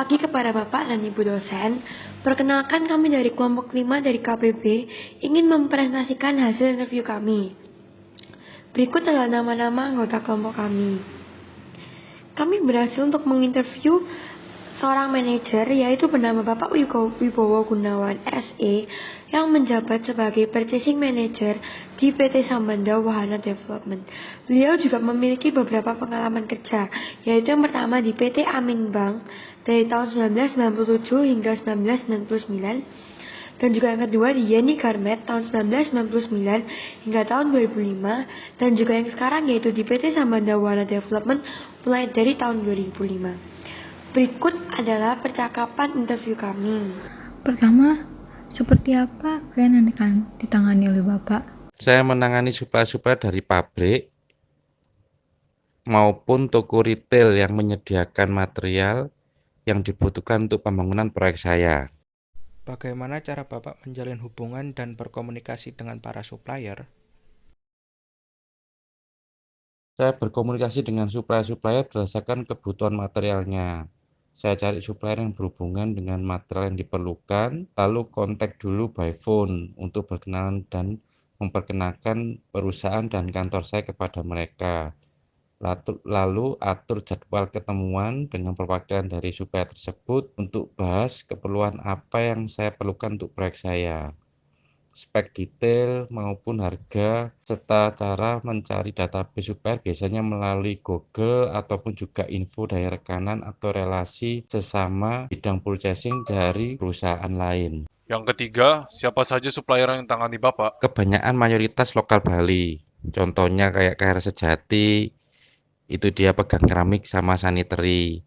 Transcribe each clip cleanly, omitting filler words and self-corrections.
pagi kepada Bapak dan Ibu dosen. Perkenalkan kami dari kelompok 5 dari KPB ingin mempresentasikan hasil interview kami. Berikut adalah nama-nama anggota kelompok kami. Kami berhasil untuk menginterview seorang manajer yaitu bernama Bapak Wibowo Gunawan SE yang menjabat sebagai Purchasing Manager di PT Sambanda Wahana Development. Beliau juga memiliki beberapa pengalaman kerja, yaitu yang pertama di PT Amin Bank dari tahun 1997 hingga 1999, dan juga yang kedua di Yeni Garmet tahun 1999 hingga tahun 2005, dan juga yang sekarang yaitu di PT Sambanda Wahana Development mulai dari tahun 2005. Berikut adalah percakapan interview kami. Pertama, seperti apa klien yang ditangani oleh Bapak? Saya menangani suplai-suplai dari pabrik maupun toko retail yang menyediakan material yang dibutuhkan untuk pembangunan proyek saya. Bagaimana cara Bapak menjalin hubungan dan berkomunikasi dengan para supplier? Saya berkomunikasi dengan supplier berdasarkan kebutuhan materialnya. Saya cari supplier yang berhubungan dengan material yang diperlukan, lalu kontak dulu by phone untuk berkenalan dan memperkenalkan perusahaan dan kantor saya kepada mereka. Lalu atur jadwal ketemuan dengan perwakilan dari supplier tersebut untuk bahas keperluan apa yang saya perlukan untuk proyek saya, spek detail maupun harga, serta cara mencari database supplier biasanya melalui Google ataupun juga info dari rekanan atau relasi sesama bidang purchasing dari perusahaan lain. Yang ketiga, siapa saja supplier yang tangani Bapak? Kebanyakan mayoritas lokal Bali, contohnya kayak KR Sejati, itu dia pegang keramik sama sanitary.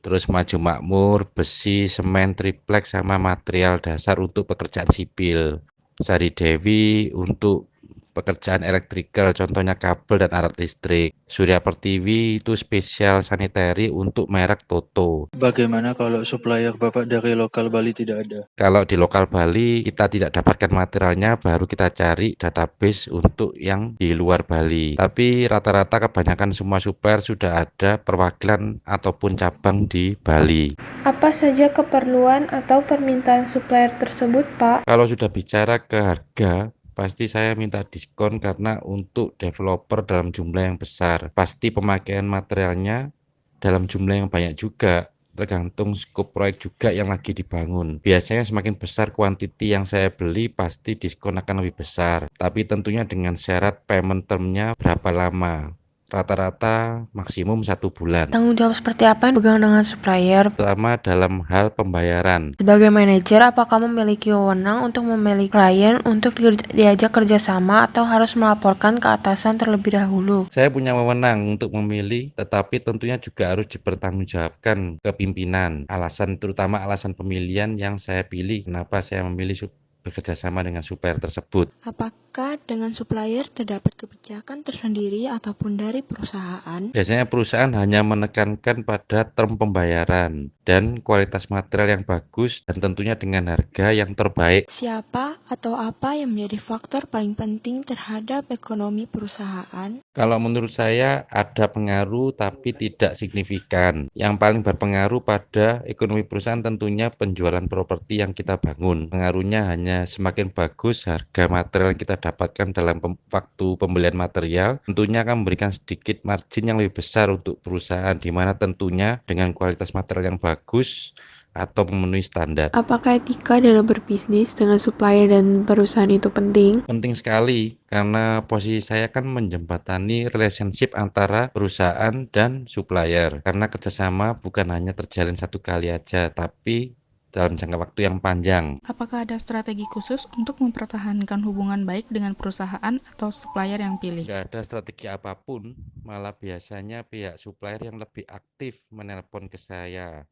Terus Maju Makmur, besi, semen, triplek, sama material dasar untuk pekerjaan sipil. Sari Dewi untuk pekerjaan elektrikal, contohnya kabel dan alat listrik. Surya Pertiwi itu spesial sanitary untuk merek Toto. Bagaimana kalau supplier Bapak dari lokal Bali tidak ada? Kalau di lokal Bali kita tidak dapatkan materialnya, baru kita cari database untuk yang di luar Bali. Tapi rata-rata kebanyakan semua supplier sudah ada perwakilan ataupun cabang di Bali. Apa saja keperluan atau permintaan supplier tersebut, Pak? Kalau sudah bicara ke harga, pasti saya minta diskon karena untuk developer dalam jumlah yang besar. Pasti pemakaian materialnya dalam jumlah yang banyak juga. Tergantung skop proyek juga yang lagi dibangun. Biasanya semakin besar kuantiti yang saya beli, pasti diskon akan lebih besar. Tapi tentunya dengan syarat payment termnya berapa lama. Rata-rata maksimum 1 bulan. Tanggung jawab seperti apa yang dipegang dengan supplier? Terutama dalam hal pembayaran. Sebagai manajer, apakah memiliki wewenang untuk memilih klien untuk diajak kerjasama atau harus melaporkan ke atasan terlebih dahulu? Saya punya wewenang untuk memilih, tetapi tentunya juga harus dipertanggungjawabkan ke pimpinan. Terutama alasan pemilihan yang saya pilih, kenapa saya memilih bekerja sama dengan supplier tersebut. Apakah dengan supplier terdapat kebijakan tersendiri ataupun dari perusahaan? Biasanya perusahaan hanya menekankan pada term pembayaran dan kualitas material yang bagus dan tentunya dengan harga yang terbaik. Siapa atau apa yang menjadi faktor paling penting terhadap ekonomi perusahaan? Kalau menurut saya ada pengaruh tapi tidak signifikan. Yang paling berpengaruh pada ekonomi perusahaan tentunya penjualan properti yang kita bangun. Pengaruhnya hanya semakin bagus harga material yang kita dapatkan dalam waktu pembelian material, tentunya akan memberikan sedikit margin yang lebih besar untuk perusahaan, di mana tentunya dengan kualitas material yang bagus atau memenuhi standar. Apakah etika dalam berbisnis dengan supplier dan perusahaan itu penting? Penting sekali, karena posisi saya kan menjembatani relationship antara perusahaan dan supplier. Karena kerjasama bukan hanya terjalin satu kali aja, tapi dalam jangka waktu yang panjang. Apakah ada strategi khusus untuk mempertahankan hubungan baik dengan perusahaan atau supplier yang pilih? Tidak ada strategi apapun, malah biasanya pihak supplier yang lebih aktif menelpon ke saya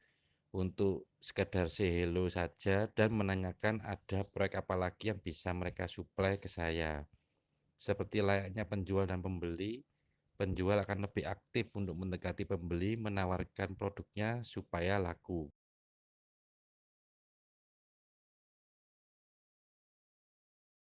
untuk sekedar say hello saja dan menanyakan ada proyek apa lagi yang bisa mereka suplai ke saya. Seperti layaknya penjual dan pembeli, penjual akan lebih aktif untuk mendekati pembeli, menawarkan produknya supaya laku.